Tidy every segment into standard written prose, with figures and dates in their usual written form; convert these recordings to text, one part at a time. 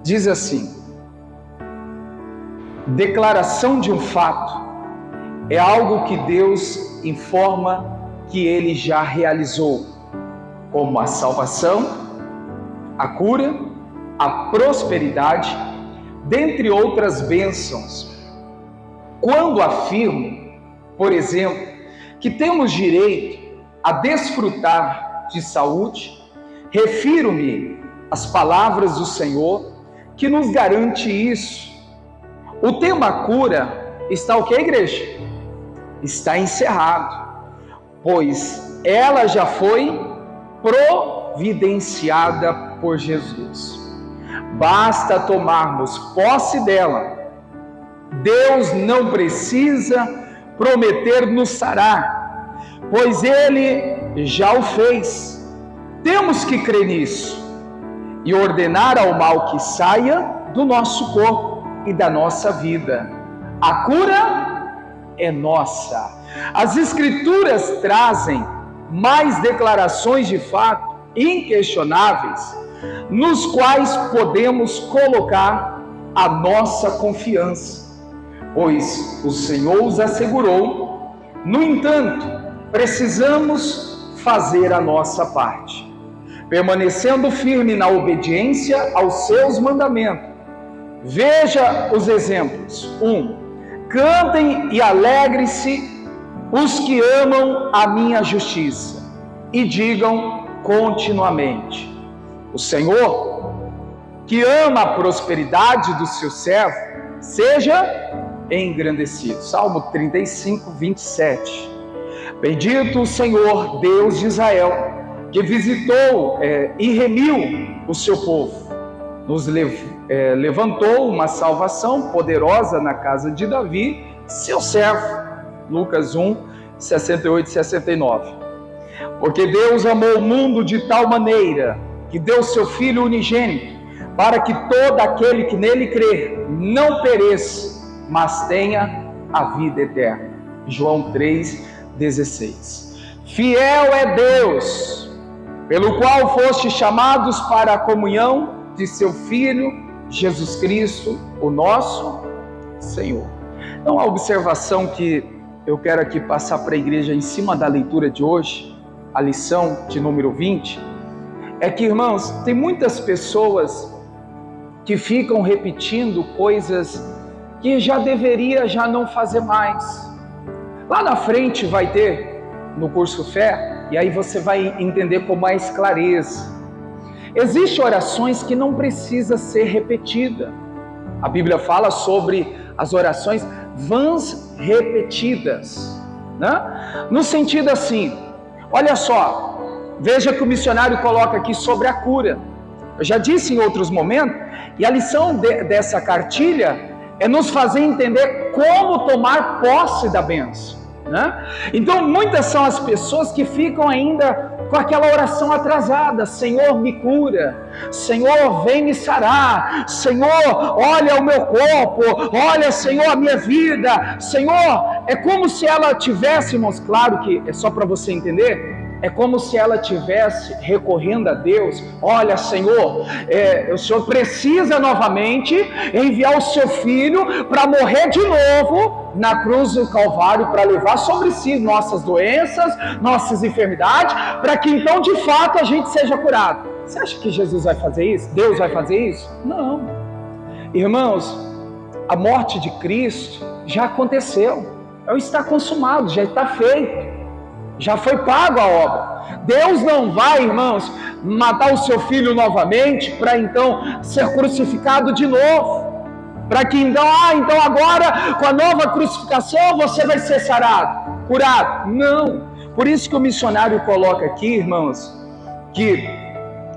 diz assim: declaração de um fato é algo que Deus informa que Ele já realizou, como a salvação, a cura, a prosperidade, dentre outras bênçãos. Quando afirmo, por exemplo, que temos direito a desfrutar de saúde, refiro-me às palavras do Senhor que nos garante isso. O tema cura está o que, igreja? Está encerrado, pois ela já foi providenciada por Jesus. Basta tomarmos posse dela. Deus não precisa prometer nos sarar, pois Ele já o fez. Temos que crer nisso e ordenar ao mal que saia do nosso corpo e da nossa vida. A cura é nossa. As Escrituras trazem mais declarações de fato inquestionáveis, nos quais podemos colocar a nossa confiança, pois o Senhor os assegurou. No entanto, precisamos fazer a nossa parte, permanecendo firme na obediência aos seus mandamentos. Veja os exemplos. 1. Cantem e alegrem-se os que amam a minha justiça, e digam continuamente: o Senhor, que ama a prosperidade do seu servo, seja engrandecido. Salmo 35, 27. Bendito o Senhor, Deus de Israel, que visitou e remiu o seu povo, nos levantou uma salvação poderosa na casa de Davi, seu servo. Lucas 1, 68 e 69. Porque Deus amou o mundo de tal maneira que deu seu Filho unigênito, para que todo aquele que nele crê não pereça, mas tenha a vida eterna. João 3,16. Fiel é Deus, pelo qual foste chamados para a comunhão de seu Filho, Jesus Cristo, o nosso Senhor. Então, a observação que eu quero aqui passar para a igreja em cima da leitura de hoje, a lição de número 20, é que, irmãos, tem muitas pessoas que ficam repetindo coisas que já deveria já não fazer mais. Lá na frente vai ter, no curso Fé, e aí você vai entender com mais clareza. Existem orações que não precisa ser repetida. A Bíblia fala sobre as orações vãs repetidas, né? No sentido assim, olha só, veja que o missionário coloca aqui sobre a cura. Eu já disse em outros momentos, e a lição dessa cartilha é nos fazer entender como tomar posse da bênção, né? Então, muitas são as pessoas que ficam ainda com aquela oração atrasada: Senhor, me cura, Senhor, vem me sarar, Senhor, olha o meu corpo, olha, Senhor, a minha vida, Senhor. É como se ela tivesse, irmãos, claro que é só para você entender, é como se ela estivesse recorrendo a Deus: olha, Senhor, o Senhor precisa novamente enviar o seu Filho para morrer de novo na cruz do Calvário, para levar sobre si nossas doenças, nossas enfermidades, para que então de fato a gente seja curado. Você acha que Jesus vai fazer isso? Deus vai fazer isso? Não. Irmãos, a morte de Cristo já aconteceu, está consumado, já está feito. Já foi pago a obra. Deus não vai, irmãos, matar o seu Filho novamente para então ser crucificado de novo. Para que então, então agora com a nova crucificação você vai ser sarado, curado. Não. Por isso que o missionário coloca aqui, irmãos, que,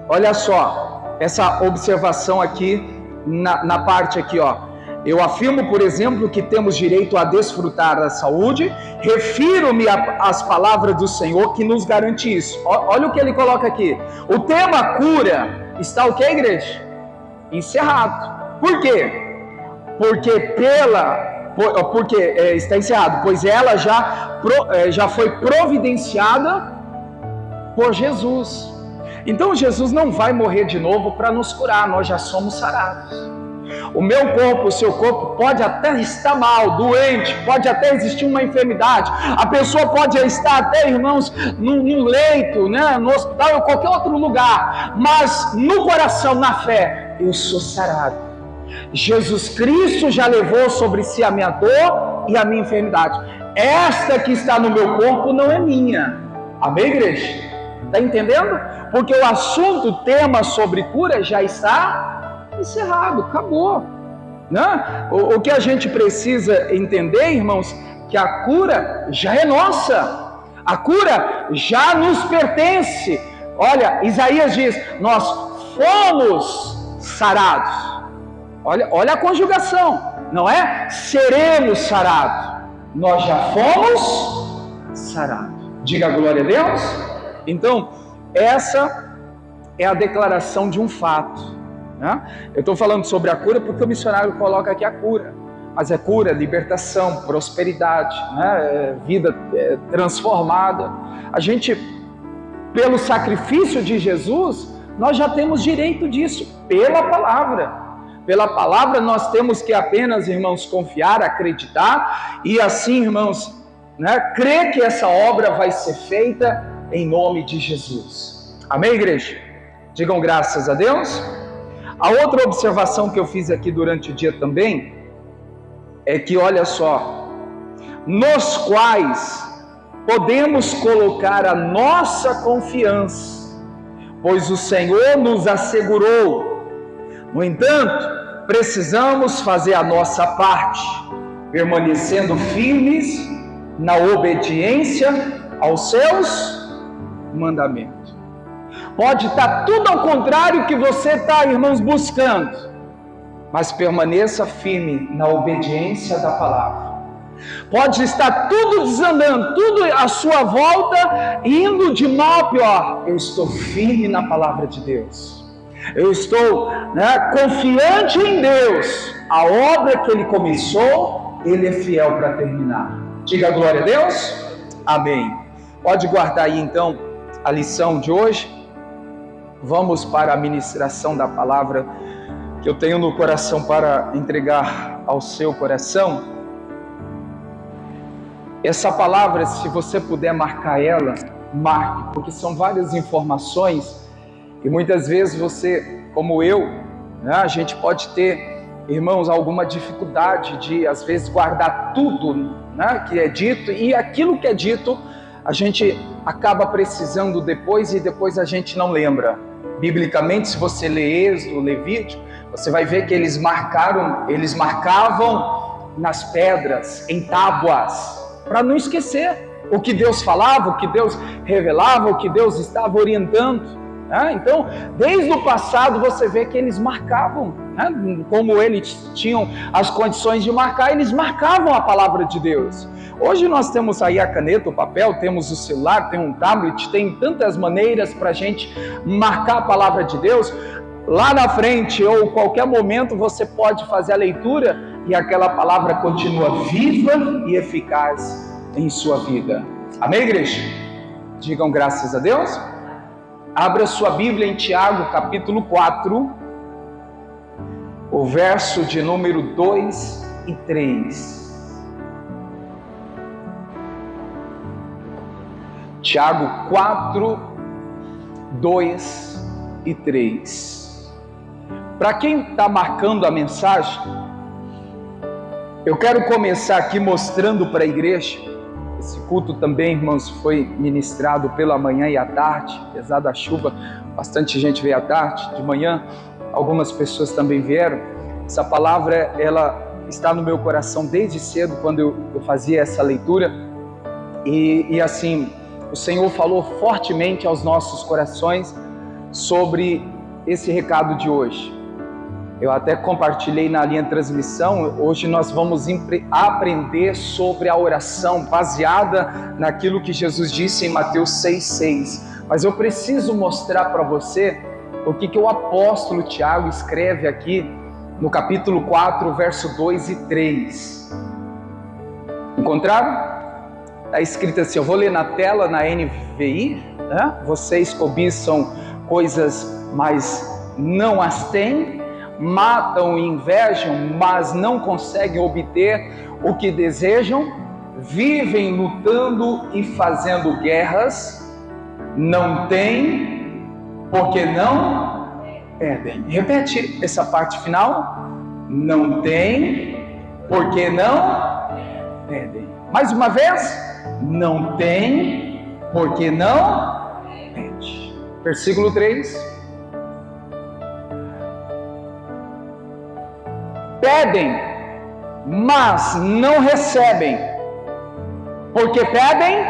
olha só, essa observação aqui, na parte aqui, ó. Eu afirmo, por exemplo, que temos direito a desfrutar da saúde. Refiro-me às palavras do Senhor que nos garante isso. Olha o que ele coloca aqui. O tema cura está o que, igreja? Encerrado. Por quê? Porque está encerrado, pois ela já foi providenciada por Jesus. Então Jesus não vai morrer de novo para nos curar, nós já somos sarados. O meu corpo, o seu corpo pode até estar mal, doente, pode até existir uma enfermidade, a pessoa pode estar até, irmãos, num leito, né, no hospital ou qualquer outro lugar, mas no coração, na fé, eu sou sarado. Jesus Cristo já levou sobre si a minha dor e a minha enfermidade. Esta que está no meu corpo não é minha. Amém, igreja? Está entendendo? Porque o assunto, o tema sobre cura já está encerrado, acabou, né? O que a gente precisa entender, irmãos, que a cura já é nossa, a cura já nos pertence. Olha, Isaías diz, nós fomos sarados. Olha a conjugação, não é seremos sarados, nós já fomos sarados. Diga glória a Deus. Então, essa é a declaração de um fato, né? Eu estou falando sobre a cura porque o missionário coloca aqui a cura, mas é cura, libertação, prosperidade, né? Vida transformada. A gente, pelo sacrifício de Jesus, nós já temos direito disso, pela palavra. Pela palavra nós temos que apenas, irmãos, confiar, acreditar e assim, irmãos, né, crer que essa obra vai ser feita em nome de Jesus. Amém, igreja? Digam graças a Deus. A outra observação que eu fiz aqui durante o dia também é que, olha só, nos quais podemos colocar a nossa confiança, pois o Senhor nos assegurou. No entanto, precisamos fazer a nossa parte, permanecendo firmes na obediência aos seus mandamentos. Pode estar tudo ao contrário que você está, irmãos, buscando, mas permaneça firme na obediência da palavra. Pode estar tudo desandando, tudo à sua volta, indo de mal a pior. Eu estou firme na palavra de Deus. Eu estou, confiante em Deus. A obra que Ele começou, Ele é fiel para terminar. Diga glória a Deus. Amém. Pode guardar aí então a lição de hoje. Vamos para a ministração da palavra que eu tenho no coração para entregar ao seu coração. Essa palavra, se você puder marcar ela, marque, porque são várias informações e muitas vezes você, como eu, a gente pode ter, irmãos, alguma dificuldade de, às vezes, guardar tudo que é dito, e aquilo que é dito, a gente acaba precisando depois, e depois a gente não lembra. Biblicamente, se você lê Êxodo, Levítico, você vai ver que eles marcavam nas pedras, em tábuas, para não esquecer o que Deus falava, o que Deus revelava, o que Deus estava orientando. Então, desde o passado você vê que eles marcavam, como eles tinham as condições de marcar, eles marcavam a palavra de Deus. Hoje nós temos aí a caneta, o papel, temos o celular, tem um tablet, tem tantas maneiras para a gente marcar a palavra de Deus. Lá na frente ou qualquer momento você pode fazer a leitura e aquela palavra continua viva e eficaz em sua vida. Amém, igreja? Digam graças a Deus. Abra sua Bíblia em Tiago, capítulo 4, o verso de número 2 e 3. Tiago 4, 2 e 3. Para quem está marcando a mensagem, eu quero começar aqui mostrando para a igreja. Esse culto também, irmãos, foi ministrado pela manhã e à tarde, apesar da chuva, bastante gente veio à tarde, de manhã, algumas pessoas também vieram. Essa palavra, ela está no meu coração desde cedo, quando eu fazia essa leitura, e assim, o Senhor falou fortemente aos nossos corações sobre esse recado de hoje. Eu até compartilhei na linha de transmissão. Hoje nós vamos aprender sobre a oração baseada naquilo que Jesus disse em Mateus 6,6. Mas eu preciso mostrar para você o que o apóstolo Tiago escreve aqui no capítulo 4, verso 2 e 3. Encontraram? Está escrito assim, eu vou ler na tela, na NVI, vocês cobiçam coisas, mas não as têm, matam e invejam, mas não conseguem obter o que desejam, vivem lutando e fazendo guerras, não têm, porque não pedem. Repete essa parte final. Não têm, porque não pedem. Mais uma vez. Não têm, porque não pedem. Versículo 3. Pedem, mas não recebem, porque pedem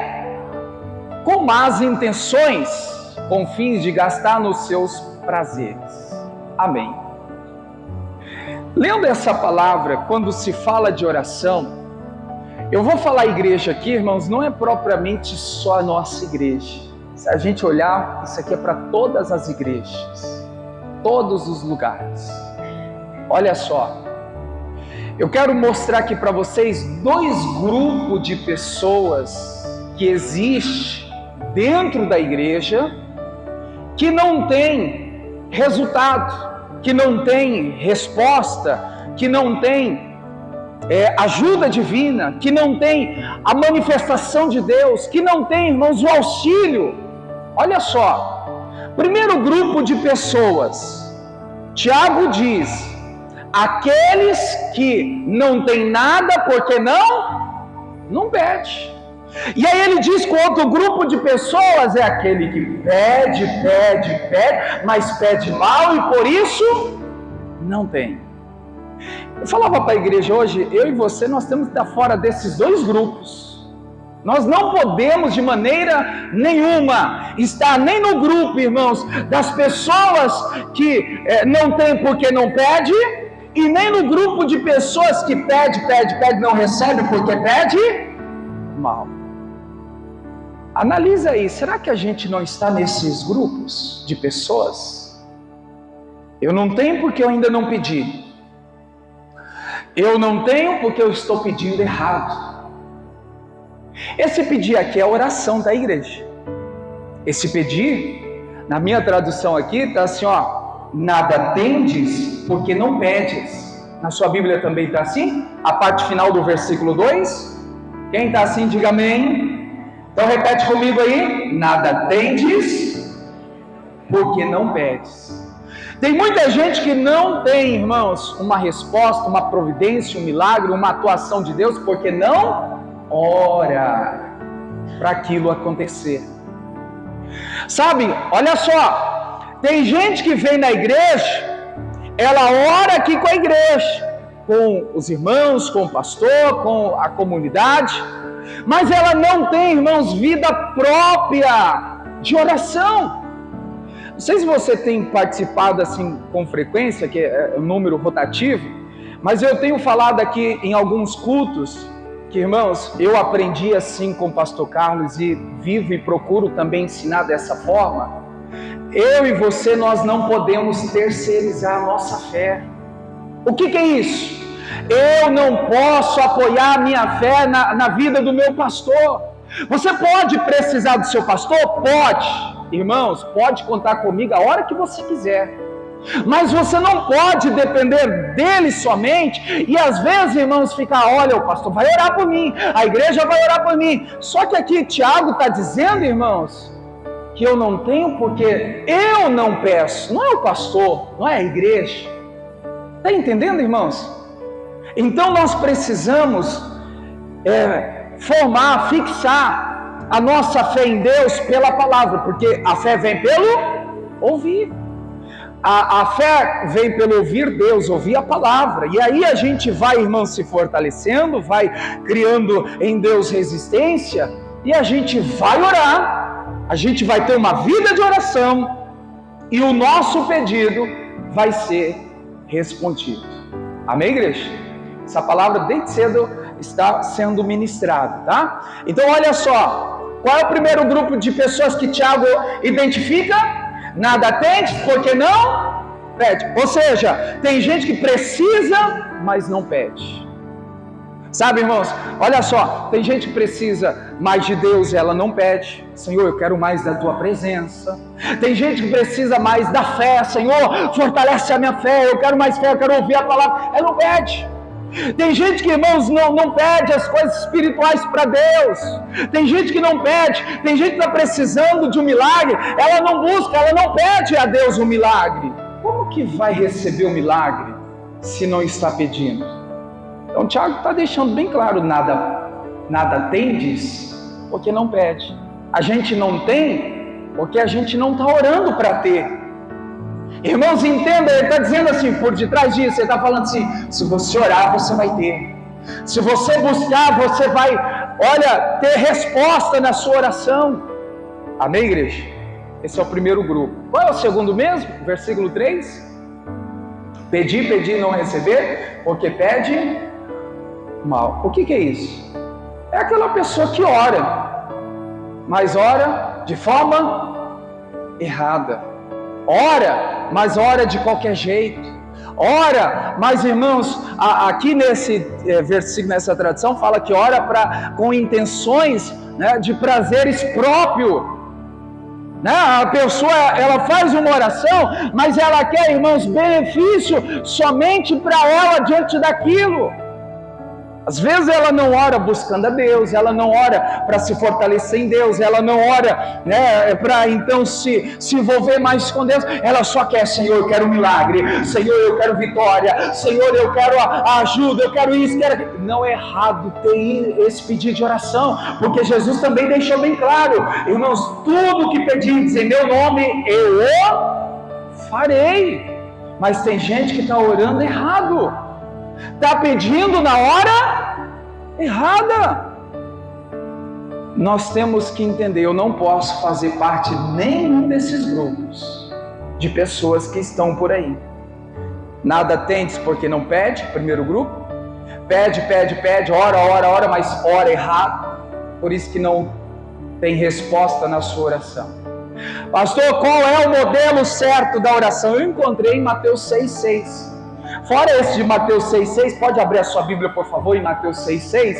com más intenções, com fins de gastar nos seus prazeres. Amém. Lendo essa palavra, quando se fala de oração, eu vou falar igreja aqui, irmãos, não é propriamente só a nossa igreja. Se a gente olhar, isso aqui é para todas as igrejas, todos os lugares. Olha só. Eu quero mostrar aqui para vocês dois grupos de pessoas que existem dentro da igreja que não tem resultado, que não tem resposta, que não tem ajuda divina, que não tem a manifestação de Deus, que não tem, irmãos, o auxílio. Olha só, primeiro grupo de pessoas, Tiago diz: aqueles que não têm nada porque não pede. E aí ele diz que o outro grupo de pessoas é aquele que pede, mas pede mal e por isso não tem. Eu falava para a igreja hoje, eu e você, nós temos que estar fora desses dois grupos. Nós não podemos de maneira nenhuma estar nem no grupo, irmãos, das pessoas que não tem porque não pede, e nem no grupo de pessoas que pede, não recebe porque pede mal. Analisa aí, será que a gente não está nesses grupos de pessoas? Eu não tenho porque eu ainda não pedi. Eu não tenho porque eu estou pedindo errado. Esse pedir aqui é a oração da igreja. Esse pedir, na minha tradução aqui, está assim, ó: nada tendes porque não pedes. Na sua Bíblia também está assim? A parte final do versículo 2. Quem está assim, diga amém. Então repete comigo aí: nada tendes porque não pedes. Tem muita gente que não tem, irmãos, uma resposta, uma providência, um milagre, uma atuação de Deus, porque não ora para aquilo acontecer. Sabe, olha só, tem gente que vem na igreja, ela ora aqui com a igreja, com os irmãos, com o pastor, com a comunidade, mas ela não tem, irmãos, vida própria de oração. Não sei se você tem participado assim com frequência, que é um número rotativo, mas eu tenho falado aqui em alguns cultos, que, irmãos, eu aprendi assim com o pastor Carlos e vivo e procuro também ensinar dessa forma. Eu e você, nós não podemos terceirizar a nossa fé. O que é isso? Eu não posso apoiar a minha fé na vida do meu pastor. Você pode precisar do seu pastor? Pode. Irmãos, pode contar comigo a hora que você quiser. Mas você não pode depender dele somente. E às vezes, irmãos, ficar: olha, o pastor vai orar por mim, a igreja vai orar por mim. Só que aqui Tiago está dizendo, irmãos, que eu não tenho porque eu não peço. Não é o pastor, não é a igreja. Está entendendo, irmãos? Então nós precisamos fixar a nossa fé em Deus pela palavra, porque a fé vem pelo ouvir. A fé vem pelo ouvir Deus, ouvir a palavra. E aí a gente vai, irmão, se fortalecendo, vai criando em Deus resistência, e a gente vai orar, a gente vai ter uma vida de oração, e o nosso pedido vai ser respondido. Amém, igreja? Essa palavra desde cedo está sendo ministrada, tá? Então olha só, qual é o primeiro grupo de pessoas que Tiago identifica? Nada tende porque não pede. Ou seja, tem gente que precisa, mas não pede. Sabe, irmãos, olha só, tem gente que precisa mais de Deus e ela não pede. Senhor, eu quero mais da tua presença. Tem gente que precisa mais da fé. Senhor, fortalece a minha fé, eu quero mais fé, eu quero ouvir a palavra. Ela não pede. Tem gente que, irmãos, não pede as coisas espirituais para Deus. Tem gente que não pede. Tem gente que está precisando de um milagre. Ela não busca, ela não pede a Deus um milagre. Como que vai receber o milagre se não está pedindo? Então Tiago está deixando bem claro, nada tendes porque não pede. A gente não tem porque a gente não está orando para ter. Irmãos, entenda, ele está dizendo assim, por detrás disso, ele está falando assim, se você orar, você vai ter. Se você buscar, você vai, olha, ter resposta na sua oração. Amém, igreja? Esse é o primeiro grupo. Qual é o segundo mesmo? Versículo 3. Pedir, pedir e não receber, porque pede mal. O que é isso? É aquela pessoa que ora, mas ora de forma errada. Ora, mas ora de qualquer jeito. Ora, mas irmãos, aqui nesse versículo, nessa tradução, fala que ora com intenções, né, de prazeres próprios. Né? A pessoa, ela faz uma oração, mas ela quer, irmãos, benefício somente para ela diante daquilo. Às vezes ela não ora buscando a Deus, ela não ora para se fortalecer em Deus, ela não ora, né, para então se envolver mais com Deus, ela só quer, Senhor, eu quero um milagre, Senhor, eu quero vitória, Senhor, eu quero a ajuda, eu quero isso, quero aquilo. Não é errado ter esse pedido de oração, porque Jesus também deixou bem claro, irmãos, tudo que pedirdes em meu nome, eu o farei. Mas tem gente que está orando errado. Está pedindo na hora errada. Nós temos que entender, eu não posso fazer parte nenhum desses grupos de pessoas que estão por aí. Nada tendes porque não pede, primeiro grupo. Pede, ora, mas ora errado. Por isso que não tem resposta na sua oração. Pastor, qual é o modelo certo da oração? Eu encontrei em Mateus 6,6. Fora esse de Mateus 6,6, pode abrir a sua Bíblia, por favor, em Mateus 6,6.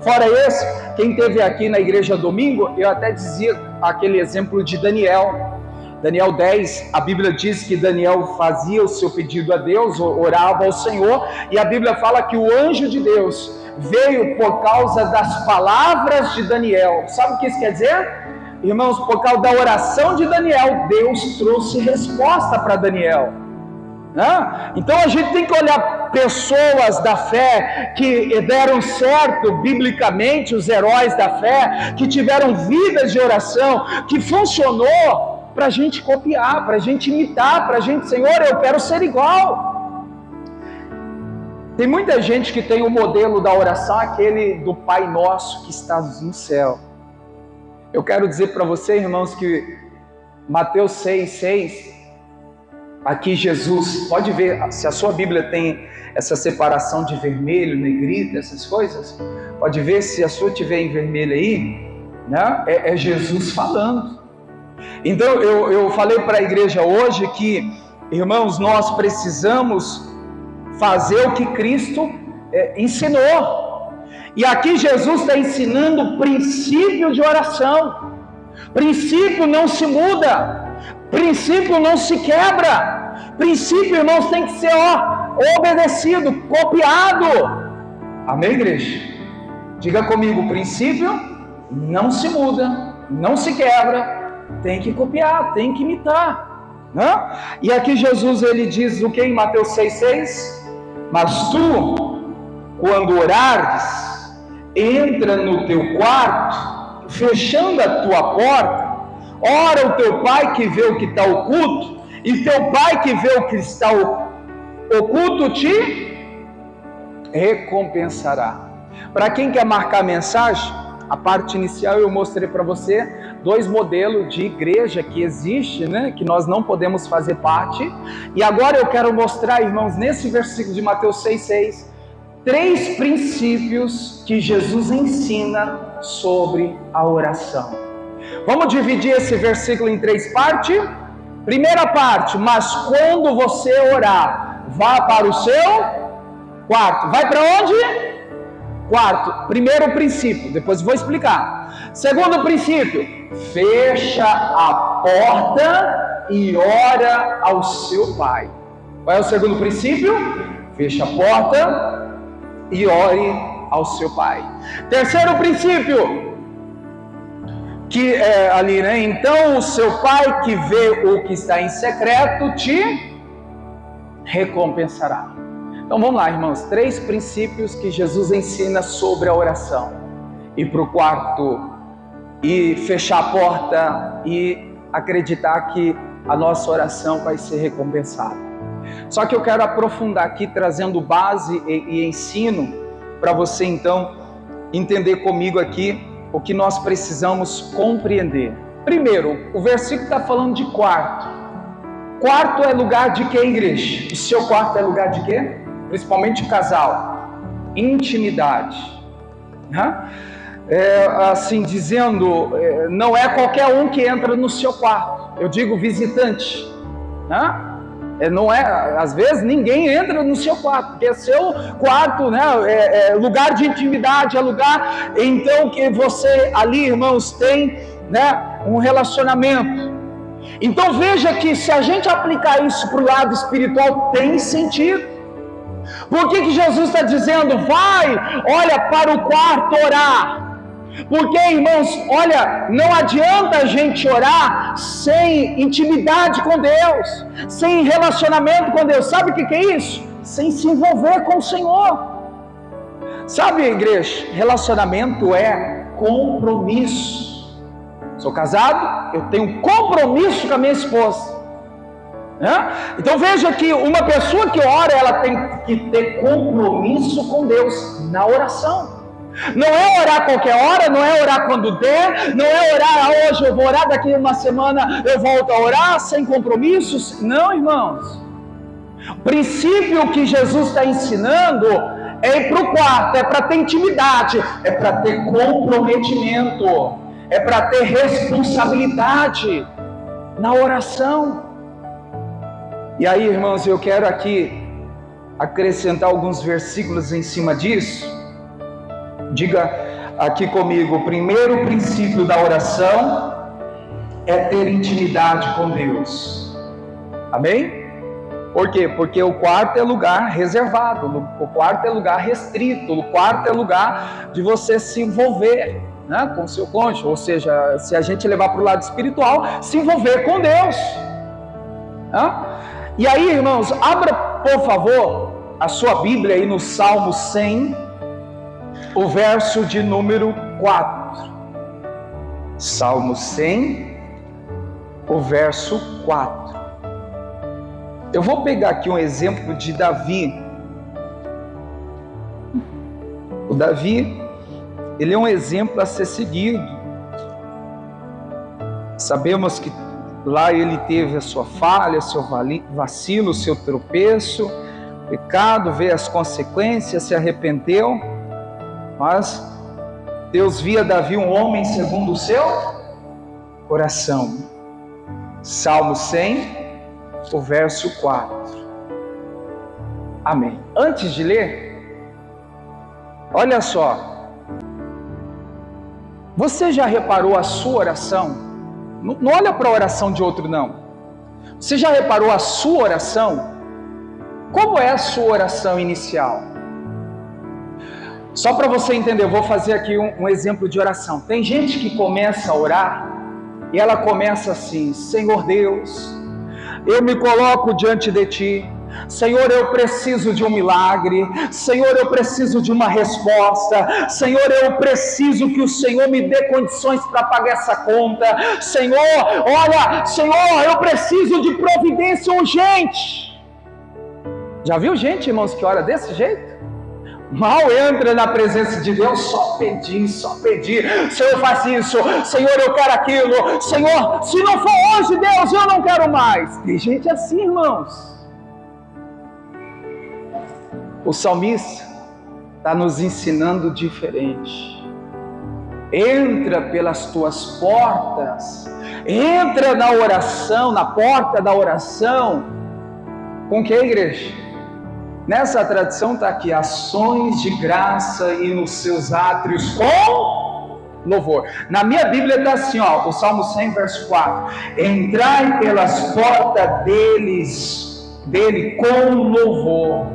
Fora esse, quem esteve aqui na igreja domingo, eu até dizia aquele exemplo de Daniel. Daniel 10, a Bíblia diz que Daniel fazia o seu pedido a Deus, orava ao Senhor, e a Bíblia fala que o anjo de Deus veio por causa das palavras de Daniel. Sabe o que isso quer dizer? Irmãos, por causa da oração de Daniel, Deus trouxe resposta para Daniel. Então a gente tem que olhar pessoas da fé que deram certo biblicamente, os heróis da fé, que tiveram vidas de oração, que funcionou para a gente copiar, para a gente imitar, para a gente, Senhor, eu quero ser igual. Tem muita gente que tem o modelo da oração, aquele do Pai Nosso que está no céu. Eu quero dizer para você, irmãos, que Mateus 6,6, aqui Jesus, pode ver, se a sua Bíblia tem essa separação de vermelho, negrito, essas coisas, pode ver, se a sua tiver em vermelho aí, né? É Jesus falando. Então eu falei para a igreja hoje que, irmãos, nós precisamos fazer o que Cristo ensinou. E aqui Jesus está ensinando o princípio de oração. Princípio não se muda. Princípio não se quebra. Princípio, irmãos, tem que ser obedecido, copiado. Amém, igreja? Diga comigo, princípio não se muda, não se quebra, tem que copiar, tem que imitar, né? E aqui Jesus, ele diz o que em Mateus 6,6? Mas tu, quando orares, entra no teu quarto, fechando a tua porta, ora o teu pai que vê o que está oculto, e teu pai que vê o que está oculto te recompensará. Para quem quer marcar a mensagem, a parte inicial eu mostrei para você 2 modelos de igreja que existe, né, que nós não podemos fazer parte. E agora eu quero mostrar, irmãos, nesse versículo de Mateus 6,6, 3 princípios que Jesus ensina sobre a oração. Vamos dividir esse versículo em 3 partes. Primeira parte, mas quando você orar, vá para o seu quarto. Vai para onde? Quarto, primeiro princípio, depois vou explicar. Segundo princípio, fecha a porta e ora ao seu pai. Qual é o segundo princípio? Fecha a porta e ore ao seu pai. Terceiro princípio, que é ali, né? Então o seu pai que vê o que está em secreto te recompensará. Então vamos lá, irmãos, 3 princípios que Jesus ensina sobre a oração. Ir para o quarto e fechar a porta e acreditar que a nossa oração vai ser recompensada. Só que eu quero aprofundar aqui, trazendo base e ensino para você então entender comigo aqui o que nós precisamos compreender. Primeiro, o versículo está falando de quarto. Quarto é lugar de quê, igreja? O seu quarto é lugar de quê? Principalmente casal. Intimidade. Assim dizendo, não é qualquer um que entra no seu quarto. Eu digo visitante. Não é, às vezes ninguém entra no seu quarto, porque é seu quarto, né? É lugar de intimidade, é lugar então que você ali, irmãos, tem, né, um relacionamento. Então veja que se a gente aplicar isso para o lado espiritual, tem sentido. Por que Jesus está dizendo, vai, olha para o quarto orar? Porque, irmãos, olha, não adianta a gente orar sem intimidade com Deus, sem relacionamento com Deus. Sabe o que é isso? Sem se envolver com o Senhor. Sabe, igreja, relacionamento é compromisso. Sou casado, eu tenho compromisso com a minha esposa. Então veja que uma pessoa que ora, ela tem que ter compromisso com Deus na oração. Não é orar qualquer hora, não é orar quando der, não é orar hoje eu vou orar, daqui uma semana eu volto a orar, sem compromissos. Não, irmãos. O princípio que Jesus está ensinando é ir para o quarto, é para ter intimidade, é para ter comprometimento, é para ter responsabilidade na oração. E aí, irmãos, eu quero aqui acrescentar alguns versículos em cima disso. Diga aqui comigo, o primeiro princípio da oração é ter intimidade com Deus. Amém? Por quê? Porque o quarto é lugar reservado, o quarto é lugar restrito, o quarto é lugar de você se envolver, né, com o seu cônjuge, ou seja, se a gente levar para o lado espiritual, se envolver com Deus. E aí, irmãos, abra por favor a sua Bíblia aí no Salmo 100, o verso de número 4. Salmo 100, o verso 4. Eu vou pegar aqui um exemplo de Davi. O Davi, ele é um exemplo a ser seguido. Sabemos que lá ele teve a sua falha, seu vacilo, seu tropeço, pecado, veio as consequências, se arrependeu. Mas Deus via Davi um homem segundo o seu coração. Salmo 100, o verso 4. Amém. Antes de ler, olha só. Você já reparou a sua oração? Não olha para a oração de outro, não. Você já reparou a sua oração? Como é a sua oração inicial? Só para você entender, eu vou fazer aqui um exemplo de oração. Tem gente que começa a orar e ela começa assim: Senhor Deus, eu me coloco diante de Ti. Senhor, eu preciso de um milagre. Senhor, eu preciso de uma resposta. Senhor, eu preciso que o Senhor me dê condições para pagar essa conta. Senhor, olha, Senhor, eu preciso de providência urgente. Já viu gente, irmãos, que ora desse jeito? Mal entra na presença de Deus, só pedir, Senhor, faz isso, Senhor, eu quero aquilo, Senhor, se não for hoje, Deus, eu não quero mais. Tem gente assim, irmãos. O salmista está nos ensinando diferente. Entra pelas tuas portas, entra na oração, na porta da oração. Com que, igreja? Nessa tradução está aqui, ações de graça e nos seus átrios com louvor. Na minha Bíblia está assim, ó, o Salmo 100, verso 4. Entrai pelas portas dele com louvor.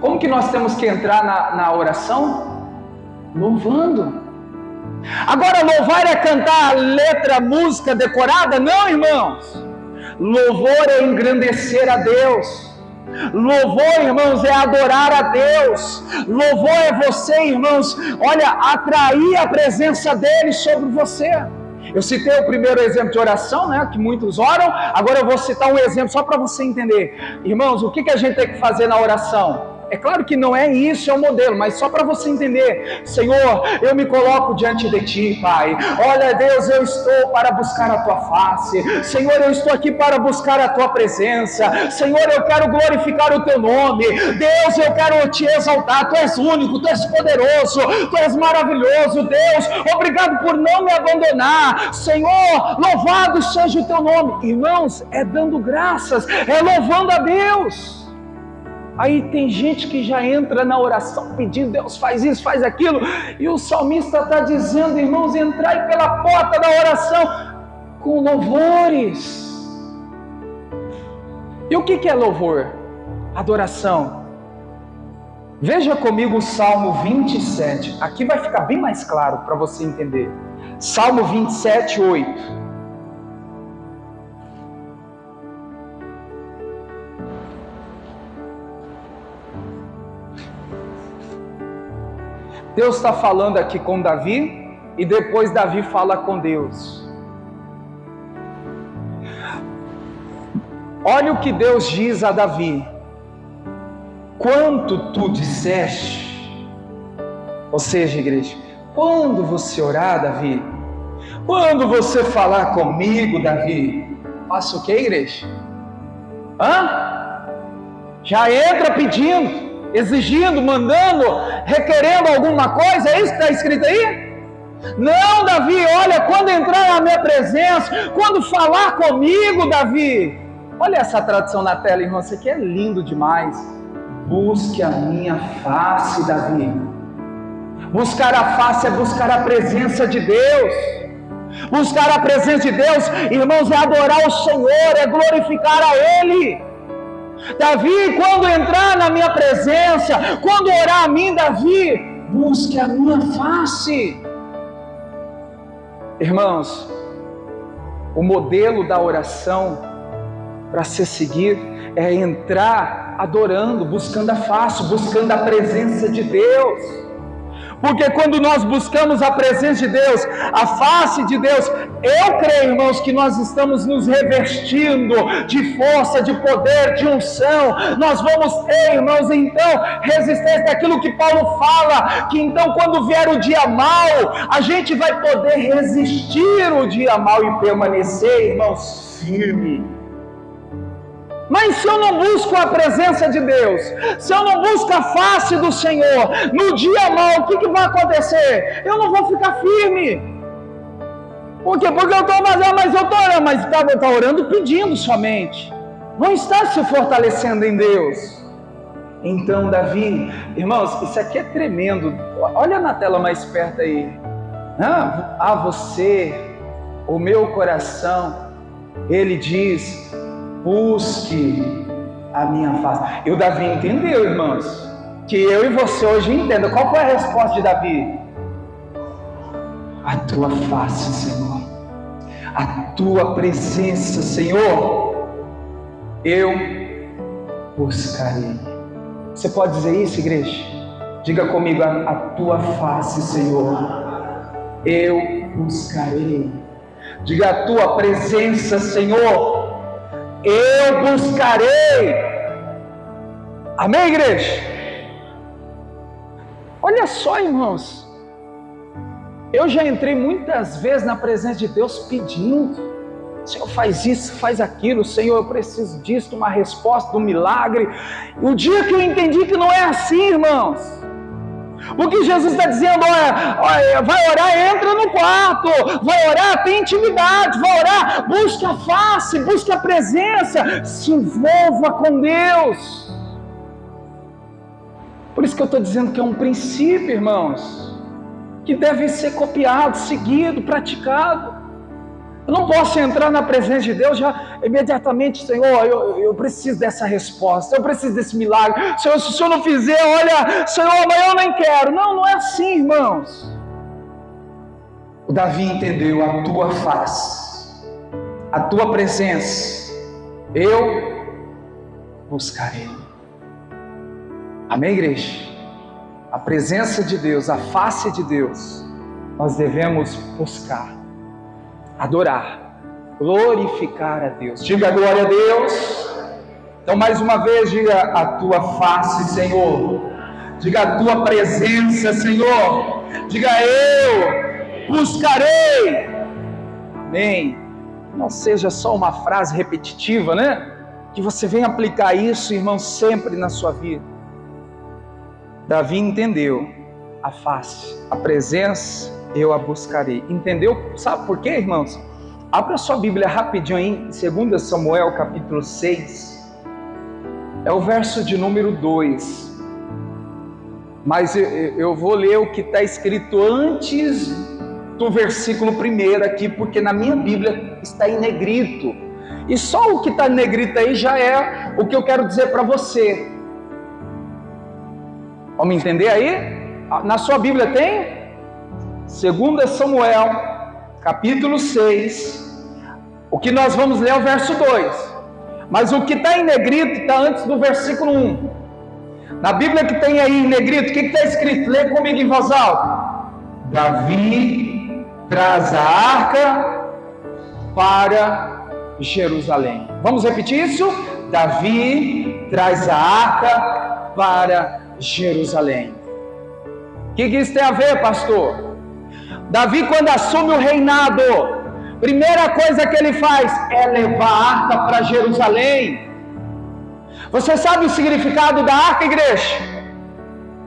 Como que nós temos que entrar na oração? Louvando. Agora, louvar é cantar letra, música decorada? Não, irmãos. Louvor é engrandecer a Deus. Louvor, irmãos, é adorar a Deus. Louvor é você, irmãos, olha, atrair a presença dele sobre você. Eu citei o primeiro exemplo de oração, né, que muitos oram. Agora eu vou citar um exemplo só para você entender. Irmãos, o que a gente tem que fazer na oração? É claro que não é isso, é o modelo, mas só para você entender. Senhor, eu me coloco diante de Ti, Pai. Olha, Deus, eu estou para buscar a Tua face. Senhor, eu estou aqui para buscar a Tua presença. Senhor, eu quero glorificar o Teu nome. Deus, eu quero Te exaltar. Tu és único, Tu és poderoso, Tu és maravilhoso. Deus, obrigado por não me abandonar. Senhor, louvado seja o Teu nome. Irmãos, é dando graças, é louvando a Deus. Aí tem gente que já entra na oração pedindo, Deus faz isso, faz aquilo, e o salmista está dizendo, irmãos, entrai pela porta da oração com louvores. E o que é louvor? Adoração. Veja comigo o Salmo 27, aqui vai ficar bem mais claro para você entender. Salmo 27, 8. Deus está falando aqui com Davi, e depois Davi fala com Deus. Olha o que Deus diz a Davi. Quanto tu disseste, ou seja, igreja, quando você orar, Davi, quando você falar comigo, Davi, faça o que, igreja? Já entra pedindo, exigindo, mandando, requerendo alguma coisa, é isso que está escrito aí? Não, Davi, olha, quando entrar na minha presença, quando falar comigo, Davi, olha essa tradução na tela, irmão, isso aqui é lindo demais. Busque a minha face, Davi. Buscar a face é buscar a presença de Deus. Buscar a presença de Deus, irmãos, é adorar o Senhor, é glorificar a Ele. Davi, quando entrar na minha presença, quando orar a mim, Davi, busque a minha face. Irmãos, o modelo da oração para se seguir é entrar adorando, buscando a face, buscando a presença de Deus. Porque quando nós buscamos a presença de Deus, a face de Deus, eu creio, irmãos, que nós estamos nos revestindo de força, de poder, de unção. Nós vamos ter, irmãos, então, resistência daquilo que Paulo fala, que então quando vier o dia mau, a gente vai poder resistir o dia mau e permanecer, irmãos, firme. Mas se eu não busco a presença de Deus, se eu não busco a face do Senhor, no dia mau, o que vai acontecer? Eu não vou ficar firme. Por quê? Porque eu estou fazendo, mas eu estou orando, mas está orando pedindo somente. Não está se fortalecendo em Deus. Então, Davi, irmãos, isso aqui é tremendo. Olha na tela mais perto aí. A você, o meu coração, ele diz, busque a minha face. E o Davi entendeu, irmãos, que eu e você hoje entendam. Qual foi a resposta de Davi? A tua face, Senhor, a tua presença, Senhor, eu buscarei. Você pode dizer isso, igreja? Diga comigo, a tua face, Senhor, eu buscarei. Diga, a tua presença, Senhor, eu buscarei. Amém, igreja? Olha só, irmãos, eu já entrei muitas vezes na presença de Deus pedindo, Senhor, faz isso, faz aquilo, Senhor, eu preciso disso, uma resposta, um milagre. O dia que eu entendi que não é assim, irmãos, porque Jesus está dizendo, olha, vai orar, entra no quarto, vai orar, tem intimidade, vai orar, busca a face, busca a presença, se envolva com Deus. isso que eu estou dizendo que é um princípio, irmãos, que deve ser copiado, seguido, praticado. Eu não posso entrar na presença de Deus já imediatamente, Senhor, eu preciso dessa resposta, eu preciso desse milagre. Senhor, se o Senhor não fizer, olha, Senhor, mas eu nem quero. Não, não é assim, irmãos. O Davi entendeu: a tua face, a tua presença, eu buscarei. Amém, igreja? A presença de Deus, a face de Deus, nós devemos buscar, adorar, glorificar a Deus. Diga glória a Deus. Então, mais uma vez, diga a tua face, Senhor. Diga a tua presença, Senhor. Diga eu buscarei. Amém. Não seja só uma frase repetitiva, né? Que você venha aplicar isso, irmão, sempre na sua vida. Davi entendeu a face, a presença, eu a buscarei. Entendeu? Sabe por quê, irmãos? Abra sua Bíblia rapidinho aí, em 2 Samuel capítulo 6. É o verso de número 2. Mas eu vou ler o que está escrito antes do versículo 1 aqui, porque na minha Bíblia está em negrito. E só o que está em negrito aí já é o que eu quero dizer para você. Vamos entender aí? Na sua Bíblia tem 2 Samuel, capítulo 6. O que nós vamos ler é o verso 2. Mas o que está em negrito está antes do versículo 1. Na Bíblia que tem aí em negrito, o que está escrito? Lê comigo em voz alta. Davi traz a arca para Jerusalém. Vamos repetir isso? Davi traz a arca para Jerusalém. O que isso tem a ver, pastor? Davi, quando assume o reinado, primeira coisa que ele faz é levar a arca para Jerusalém. Você sabe o significado da arca, igreja?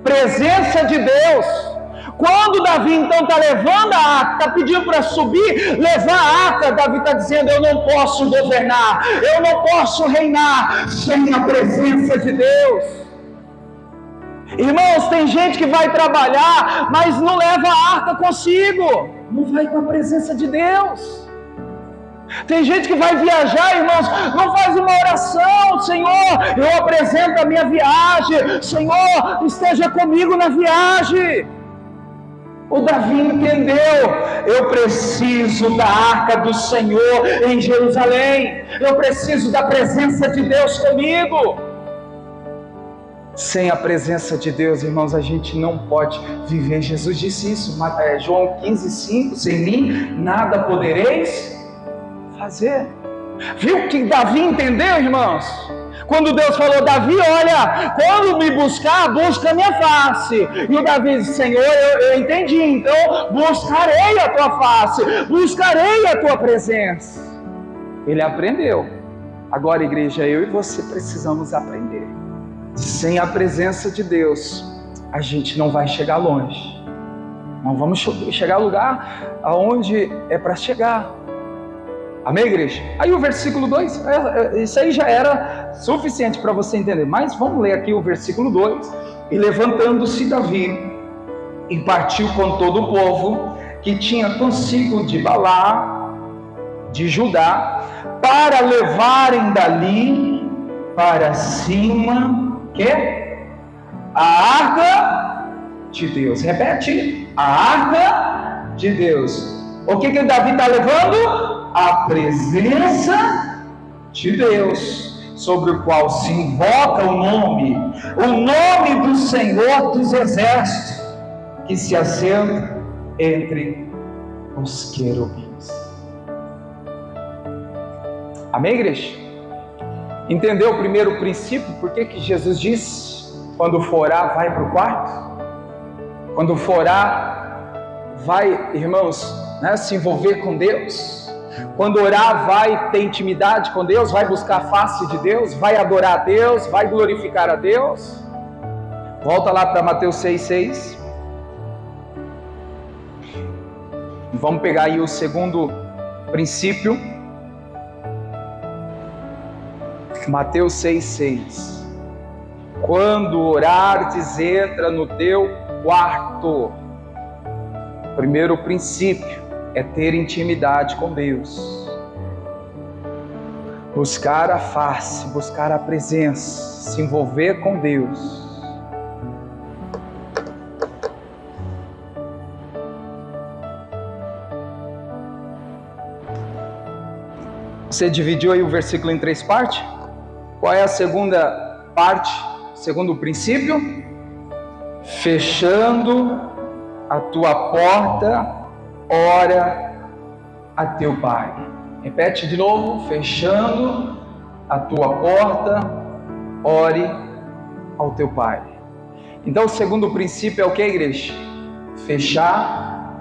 Presença de Deus. Quando Davi então está levando a arca, está pedindo para subir, levar a arca, Davi está dizendo: eu não posso governar, eu não posso reinar sem a presença de Deus. Irmãos, tem gente que vai trabalhar, mas não leva a arca consigo, não vai com a presença de Deus. Tem gente que vai viajar, irmãos, não faz uma oração: Senhor, eu apresento a minha viagem, Senhor, esteja comigo na viagem. O Davi entendeu: eu preciso da arca do Senhor em Jerusalém, eu preciso da presença de Deus comigo. Sem a presença de Deus, irmãos, a gente não pode viver. Jesus disse isso, João 15,5: sem mim nada podereis fazer. Viu que Davi entendeu, irmãos? Quando Deus falou: Davi, olha, quando me buscar, busca a minha face. E o Davi disse: Senhor, eu entendi, então buscarei a tua face, buscarei a tua presença. Ele aprendeu. Agora, igreja, eu e você precisamos aprender. Sem a presença de Deus, a gente não vai chegar longe. Não vamos chegar ao lugar aonde é para chegar. Amém, igreja? Aí o versículo 2, isso aí já era suficiente para você entender. Mas vamos ler aqui o versículo 2. E levantando-se Davi, e partiu com todo o povo que tinha consigo de Balá, de Judá, para levarem dali para cima, que? A arca de Deus. Repete: a arca de Deus. O que Davi está levando? A presença de Deus, sobre o qual se invoca o nome do Senhor dos Exércitos, que se assenta entre os querubins. Amém, igreja? Entendeu o primeiro princípio? Por que Jesus disse: quando for orar, vai para o quarto? Quando for orar, vai, irmãos, se envolver com Deus. Quando orar, vai ter intimidade com Deus, vai buscar a face de Deus, vai adorar a Deus, vai glorificar a Deus. Volta lá para Mateus 6,6. Vamos pegar aí o segundo princípio. Mateus 6,6. Quando orares, entra no teu quarto. Primeiro princípio é ter intimidade com Deus. Buscar a face, buscar a presença, se envolver com Deus. Você dividiu aí o versículo em 3 partes? Qual é a segunda parte? Segundo princípio? Fechando a tua porta, ora a teu Pai. Repete de novo. Fechando a tua porta, ore ao teu Pai. Então o segundo princípio é o que, igreja? Fechar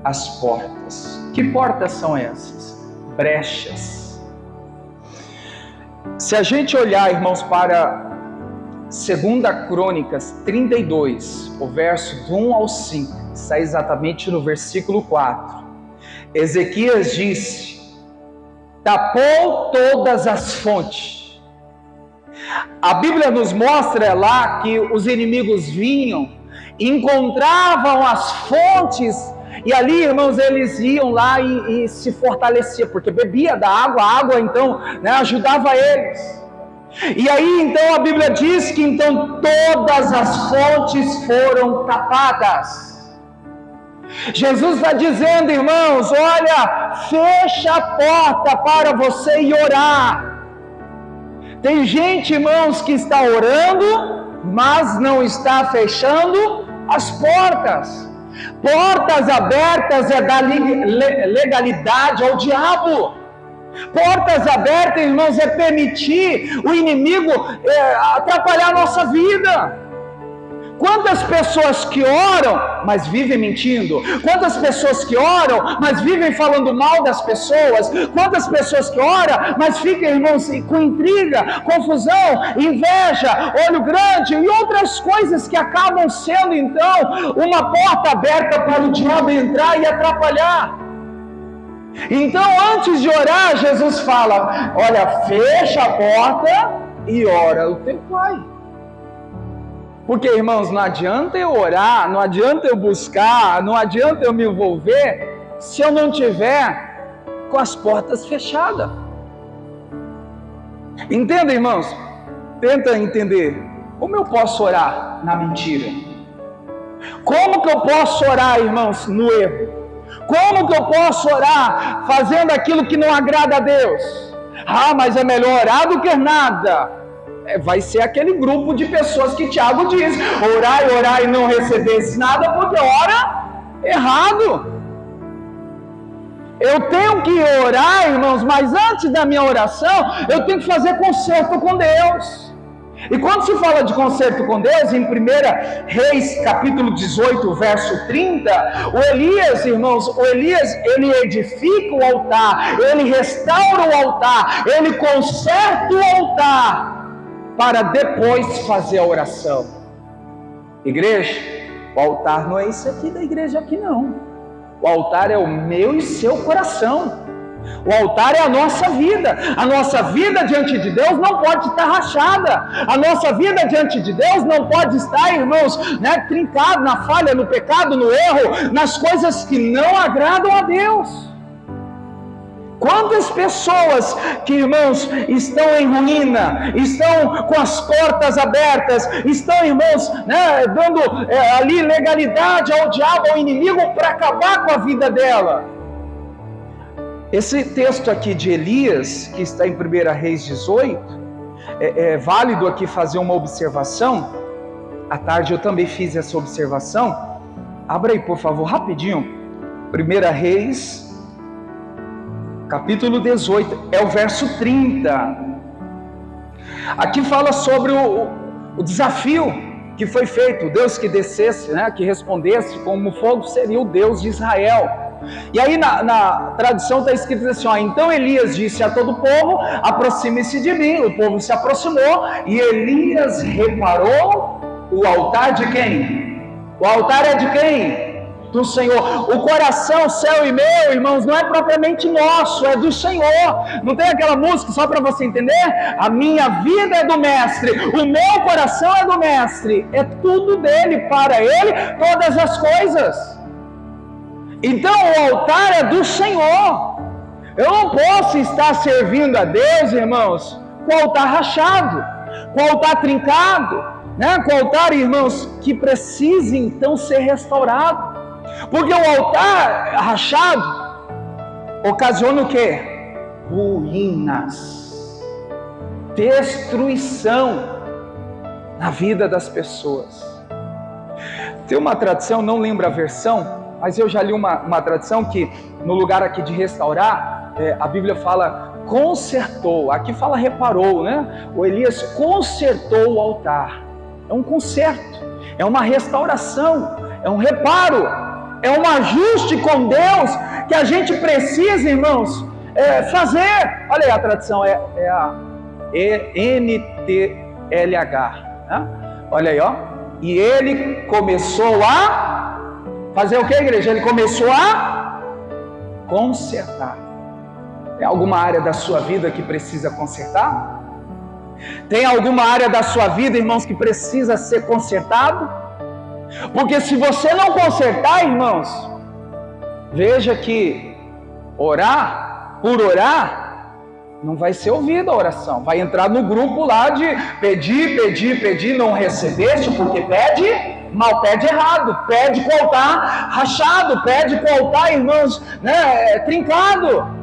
as portas. Que portas são essas? Brechas. Se a gente olhar, irmãos, para 2 Crônicas 32, o verso do 1 ao 5, está exatamente no versículo 4. Ezequias disse: tapou todas as fontes. A Bíblia nos mostra lá que os inimigos vinham, encontravam as fontes, e ali, irmãos, eles iam lá e se fortaleciam, porque bebia da água, a água então, ajudava eles. E aí então a Bíblia diz que então todas as fontes foram tapadas. Jesus está dizendo, irmãos, olha, fecha a porta para você ir orar. Tem gente, irmãos, que está orando, mas não está fechando as portas. Portas abertas é dar legalidade ao diabo. Portas abertas, irmãos, é permitir o inimigo atrapalhar a nossa vida. Quantas pessoas que oram, mas vivem mentindo? Quantas pessoas que oram, mas vivem falando mal das pessoas? Quantas pessoas que oram, mas ficam, irmãos, com intriga, confusão, inveja, olho grande e outras coisas que acabam sendo, então, uma porta aberta para o diabo entrar e atrapalhar. Então, antes de orar, Jesus fala: olha, fecha a porta e ora o teu Pai. Porque, irmãos, não adianta eu orar, não adianta eu buscar, não adianta eu me envolver, se eu não tiver com as portas fechadas. Entenda, irmãos? Tenta entender. Como eu posso orar na mentira? Como que eu posso orar, irmãos, no erro? Como que eu posso orar fazendo aquilo que não agrada a Deus? Ah, mas é melhor orar do que nada. Vai ser aquele grupo de pessoas que Tiago diz: orar e não receber nada, porque ora errado. Eu tenho que orar, irmãos, mas antes da minha oração, eu tenho que fazer concerto com Deus. E quando se fala de concerto com Deus, em 1 Reis, capítulo 18, verso 30, o Elias, irmãos, ele edifica o altar, ele restaura o altar, ele conserta o altar, para depois fazer a oração. Igreja, o altar não é isso aqui da igreja aqui não. O altar é o meu e seu coração. O altar é a nossa vida. A nossa vida diante de Deus não pode estar rachada. A nossa vida diante de Deus não pode estar, irmãos, trincado na falha, no pecado, no erro, nas coisas que não agradam a Deus. Quantas pessoas que, irmãos, estão em ruína, estão com as portas abertas, estão, irmãos, dando ali legalidade ao diabo, ao inimigo, para acabar com a vida dela. Esse texto aqui de Elias, que está em 1 Reis 18, é válido aqui fazer uma observação. À tarde eu também fiz essa observação. Abra aí, por favor, rapidinho. 1 Reis, capítulo 18, é o verso 30. Aqui fala sobre o desafio que foi feito. O Deus que descesse, que respondesse como fogo, seria o Deus de Israel. E aí na tradução está escrito assim, então Elias disse a todo o povo: aproxime-se de mim. O povo se aproximou e Elias reparou o altar de quem? O altar é de quem? do Senhor. O coração, seu e meu, irmãos, não é propriamente nosso, é do Senhor. Não tem aquela música, só para você entender? A minha vida é do Mestre, o meu coração é do Mestre. É tudo dele, para ele, todas as coisas. Então o altar é do Senhor. Eu não posso estar servindo a Deus, irmãos, com o altar rachado, com o altar trincado, né? Com o altar, irmãos, que precisa então ser restaurado. Porque o altar rachado ocasiona o quê? Ruínas, destruição na vida das pessoas. Tem uma tradição, não lembro a versão, mas eu já li uma tradição que no lugar aqui de restaurar, a Bíblia fala consertou, aqui fala reparou, né? O Elias consertou o altar. É um conserto, é uma restauração, é um reparo, é um ajuste com Deus que a gente precisa, irmãos, fazer. Olha aí, a tradição é a NTLH, né? Olha aí, ó. E ele começou a fazer o que, igreja? Ele começou a consertar. Tem alguma área da sua vida que precisa consertar? Tem alguma área da sua vida, irmãos, que precisa ser consertado? Porque se você não consertar, irmãos, veja que orar por orar não vai ser ouvida a oração. Vai entrar no grupo lá de pedir, não recebeste, porque mal pede errado, pede com o altar rachado, pede com o altar, irmãos, né, trincado.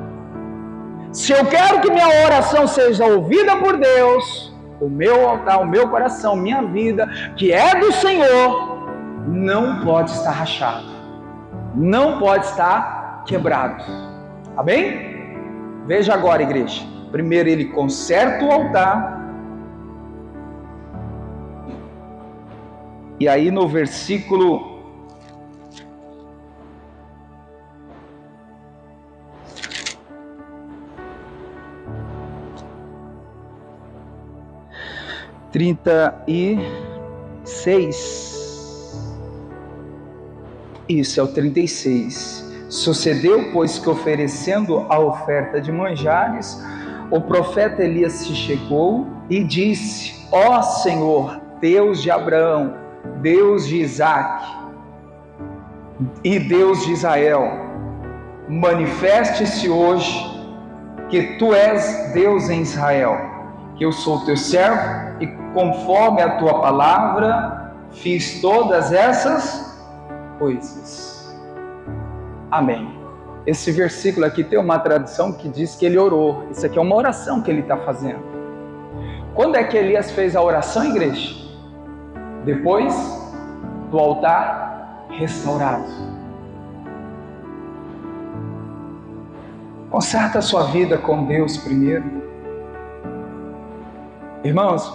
Se eu quero que minha oração seja ouvida por Deus, o meu altar, o meu coração, minha vida, que é do Senhor, não pode estar rachado, não pode estar quebrado. Amém? Veja agora, igreja. Primeiro ele conserta o altar. E aí no versículo 36. Isso, é o 36. Sucedeu, pois, que oferecendo a oferta de manjares, o profeta Elias se chegou e disse: ó Senhor, Deus de Abraão, Deus de Isaque e Deus de Israel, manifeste-se hoje que tu és Deus em Israel, que eu sou teu servo e conforme a tua palavra fiz todas essas coisas. Amém. Esse versículo aqui tem uma tradição que diz que ele orou. Isso aqui é uma oração que ele está fazendo. Quando é que Elias fez a oração, igreja? Depois do altar restaurado. Conserta a sua vida com Deus primeiro. Irmãos,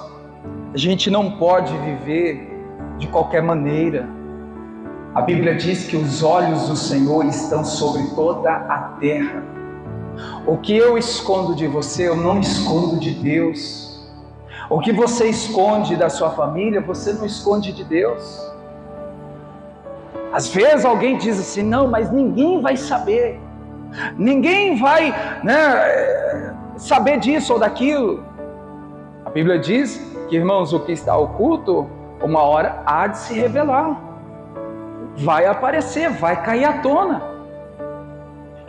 a gente não pode viver de qualquer maneira. A Bíblia diz que os olhos do Senhor estão sobre toda a terra. O que eu escondo de você, eu não escondo de Deus. O que você esconde da sua família, você não esconde de Deus. Às vezes alguém diz assim: não, mas ninguém vai saber. Ninguém vai, né, saber disso ou daquilo. A Bíblia diz que, irmãos, o que está oculto, uma hora há de se revelar. Vai aparecer, vai cair à tona.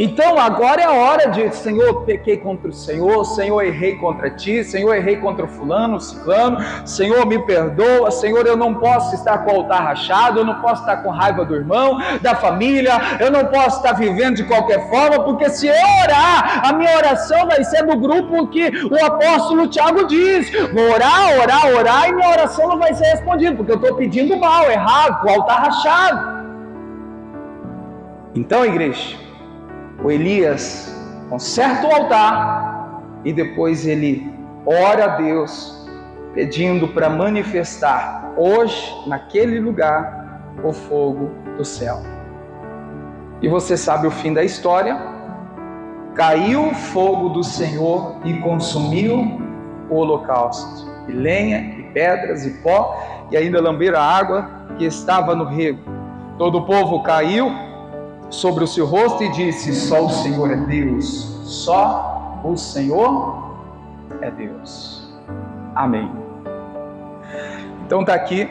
Então agora é a hora de: Senhor, pequei contra o Senhor, Senhor, errei contra ti, Senhor, errei contra o fulano, ciclano, Senhor, me perdoa, Senhor, eu não posso estar com o altar rachado, eu não posso estar com raiva do irmão, da família, eu não posso estar vivendo de qualquer forma, porque se eu orar, a minha oração vai ser no grupo que o apóstolo Tiago diz: vou orar e minha oração não vai ser respondida, porque eu estou pedindo mal, errado, com o altar rachado. Então, igreja, o Elias conserta o altar e depois ele ora a Deus pedindo para manifestar hoje, naquele lugar, o fogo do céu. E você sabe o fim da história: caiu o fogo do Senhor e consumiu o holocausto, e lenha, e pedras, e pó, e ainda lamberam a água que estava no rego. Todo o povo caiu sobre o seu rosto e disse: só o Senhor é Deus, só o Senhor é Deus. Amém. Então está aqui,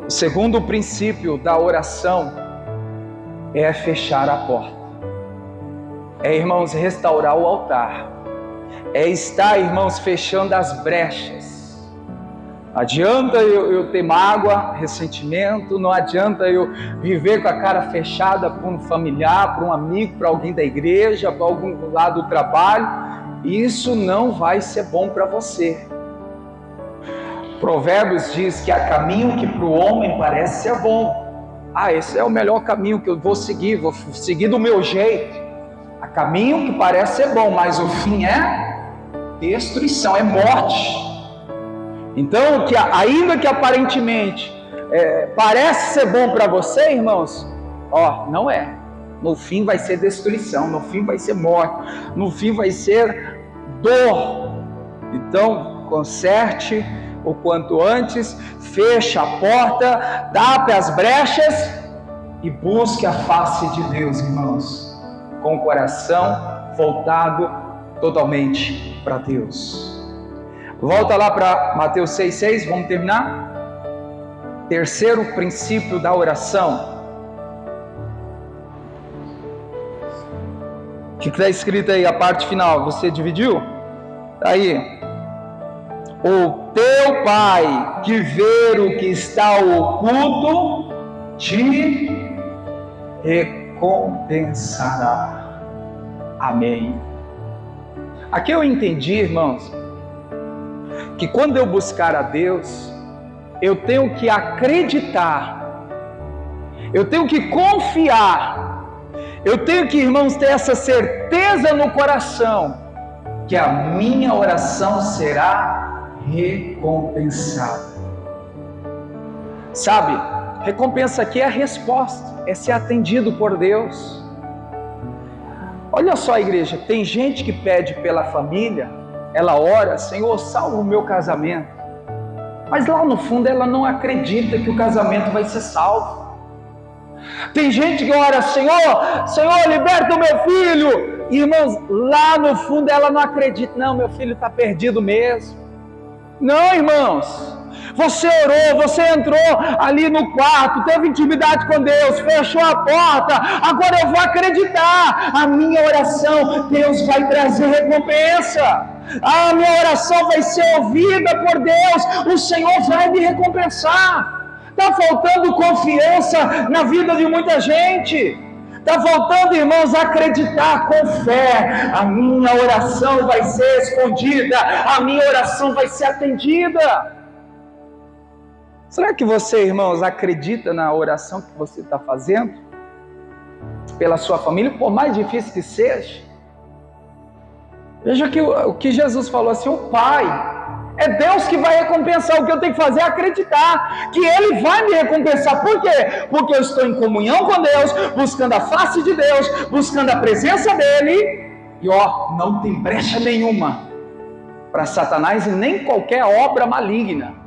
o segundo princípio da oração é fechar a porta. É, irmãos, restaurar o altar. É estar, irmãos, fechando as brechas. Não adianta eu ter mágoa, ressentimento, não adianta eu viver com a cara fechada para um familiar, para um amigo, para alguém da igreja, para algum lado do trabalho. Isso não vai ser bom para você. Provérbios diz que há caminho que para o homem parece ser bom. Esse é o melhor caminho que eu vou seguir do meu jeito. Há caminho que parece ser bom, mas o fim é destruição, é morte. Então, ainda que aparentemente parece ser bom para você, irmãos, não é. No fim vai ser destruição, no fim vai ser morte, no fim vai ser dor. Então, conserte o quanto antes, feche a porta, tape as brechas e busque a face de Deus, irmãos, com o coração voltado totalmente para Deus. Volta lá para Mateus 6,6, vamos terminar? Terceiro princípio da oração. O que está escrito aí, a parte final? Você dividiu? Está aí. O teu Pai que vê o que está oculto te recompensará. Amém. Aqui eu entendi, irmãos, que quando eu buscar a Deus, eu tenho que acreditar, eu tenho que confiar, eu tenho que, irmãos, ter essa certeza no coração, que a minha oração será recompensada. Sabe, recompensa aqui é a resposta, é ser atendido por Deus. Olha só, igreja, tem gente que pede pela família, ela ora: Senhor, salva o meu casamento, mas lá no fundo ela não acredita que o casamento vai ser salvo. Tem gente que ora: Senhor, liberta o meu filho. Irmãos, lá no fundo ela não acredita. Não, meu filho está perdido mesmo. Não, irmãos, você orou, você entrou ali no quarto, teve intimidade com Deus, fechou a porta, agora eu vou acreditar, a minha oração, Deus vai trazer recompensa, a minha oração vai ser ouvida por Deus, o Senhor vai me recompensar. Está faltando confiança na vida de muita gente. Está faltando, irmãos, acreditar com fé. A minha oração vai ser respondida, a minha oração vai ser atendida. Será que você, irmãos, acredita na oração que você está fazendo pela sua família, por mais difícil que seja? Veja que o que Jesus falou assim: o Pai, é Deus que vai recompensar. O que eu tenho que fazer é acreditar que Ele vai me recompensar. Por quê? Porque eu estou em comunhão com Deus, buscando a face de Deus, buscando a presença dEle. E não tem brecha nenhuma para Satanás e nem qualquer obra maligna.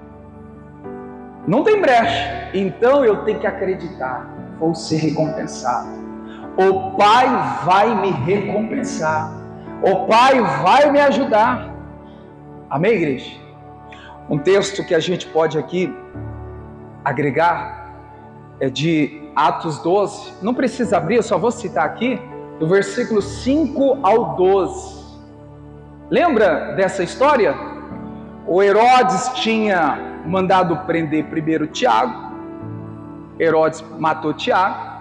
Não tem brecha. Então eu tenho que acreditar, vou ser recompensado. O Pai vai me recompensar. O Pai vai me ajudar. Amém, igreja? Um texto que a gente pode aqui agregar é de Atos 12. Não precisa abrir, eu só vou citar aqui, do versículo 5 ao 12. Lembra dessa história? O Herodes tinha mandado prender primeiro Tiago. Herodes matou Tiago.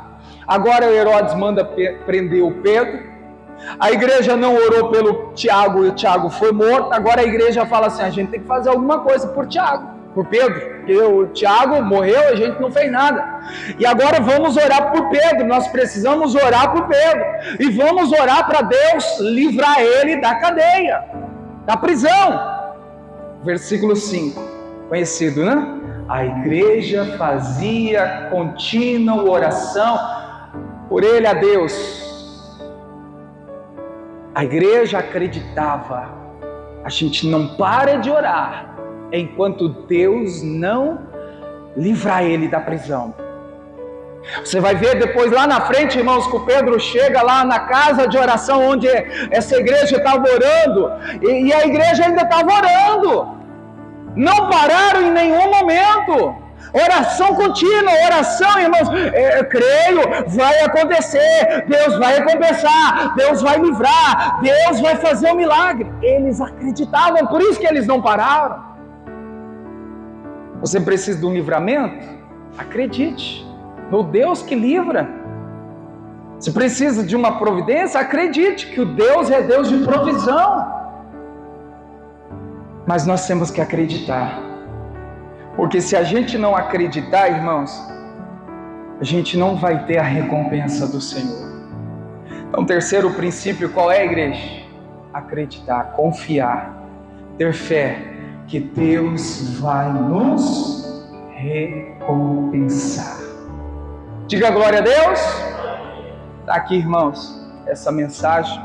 Agora o Herodes manda prender o Pedro. A igreja não orou pelo Tiago e o Tiago foi morto. Agora a igreja fala assim: a gente tem que fazer alguma coisa por Tiago, por Pedro, porque o Tiago morreu, a gente não fez nada. E agora vamos orar por Pedro. Nós precisamos orar por Pedro e vamos orar para Deus livrar ele da cadeia, da prisão. Versículo 5, conhecido, né? A igreja fazia contínua oração por ele a Deus. A igreja acreditava: a gente não para de orar enquanto Deus não livrar ele da prisão. Você vai ver depois lá na frente, irmãos, que o Pedro chega lá na casa de oração onde essa igreja estava orando, e a igreja ainda estava orando. Não pararam em nenhum momento. Oração contínua, oração, irmãos, creio, vai acontecer, Deus vai recompensar, Deus vai livrar, Deus vai fazer um milagre. Eles acreditavam, por isso que eles não pararam. Você precisa de um livramento? Acredite no Deus que livra. Se precisa de uma providência, acredite que o Deus é Deus de provisão. Mas nós temos que acreditar. Porque se a gente não acreditar, irmãos, a gente não vai ter a recompensa do Senhor. Então, o terceiro princípio, qual é, igreja? Acreditar, confiar, ter fé que Deus vai nos recompensar. Diga glória a Deus. Está aqui, irmãos, essa mensagem.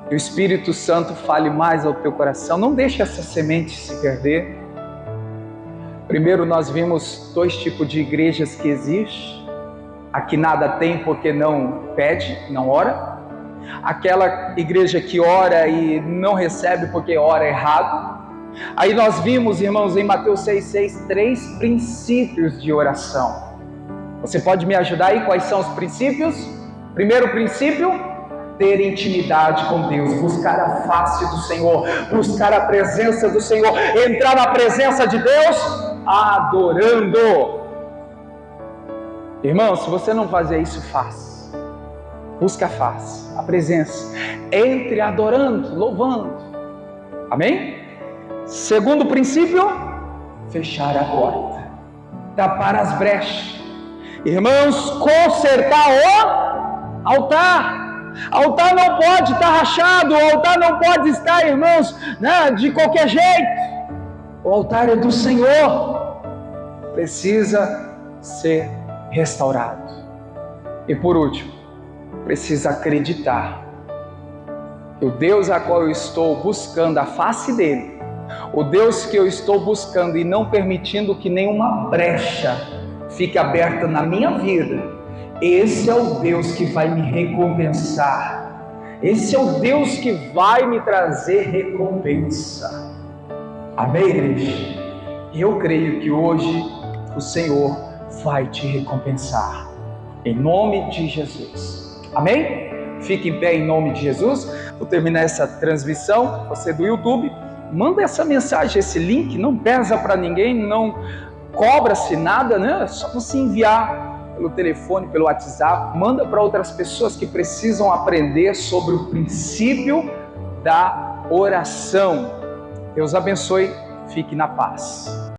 Que o Espírito Santo fale mais ao teu coração. Não deixe essa semente se perder. Primeiro, nós vimos 2 tipos de igrejas que existem. A que nada tem porque não pede, não ora. Aquela igreja que ora e não recebe porque ora errado. Aí nós vimos, irmãos, em Mateus 6,6, 3 princípios de oração. Você pode me ajudar aí? Quais são os princípios? Primeiro princípio, ter intimidade com Deus, buscar a face do Senhor, buscar a presença do Senhor, entrar na presença de Deus adorando. Irmão, se você não fazer isso, faça. Busca a face, a presença. Entre adorando, louvando. Amém? Segundo princípio, fechar a porta, tapar as brechas. Irmãos, consertar o altar. O altar não pode estar rachado, o altar não pode estar, irmãos, de qualquer jeito. O altar é do Senhor, precisa ser restaurado. E por último, precisa acreditar que o Deus a qual eu estou buscando a face dele, o Deus que eu estou buscando e não permitindo que nenhuma brecha fique aberta na minha vida, esse é o Deus que vai me recompensar. Esse é o Deus que vai me trazer recompensa. Amém, igreja? Eu creio que hoje o Senhor vai te recompensar. Em nome de Jesus. Amém? Fique em pé em nome de Jesus. Vou terminar essa transmissão. Você do YouTube, manda essa mensagem, esse link. Não pesa para ninguém, não cobra-se nada, né? É só você enviar pelo telefone, pelo WhatsApp, manda para outras pessoas que precisam aprender sobre o princípio da oração. Deus abençoe, fique na paz.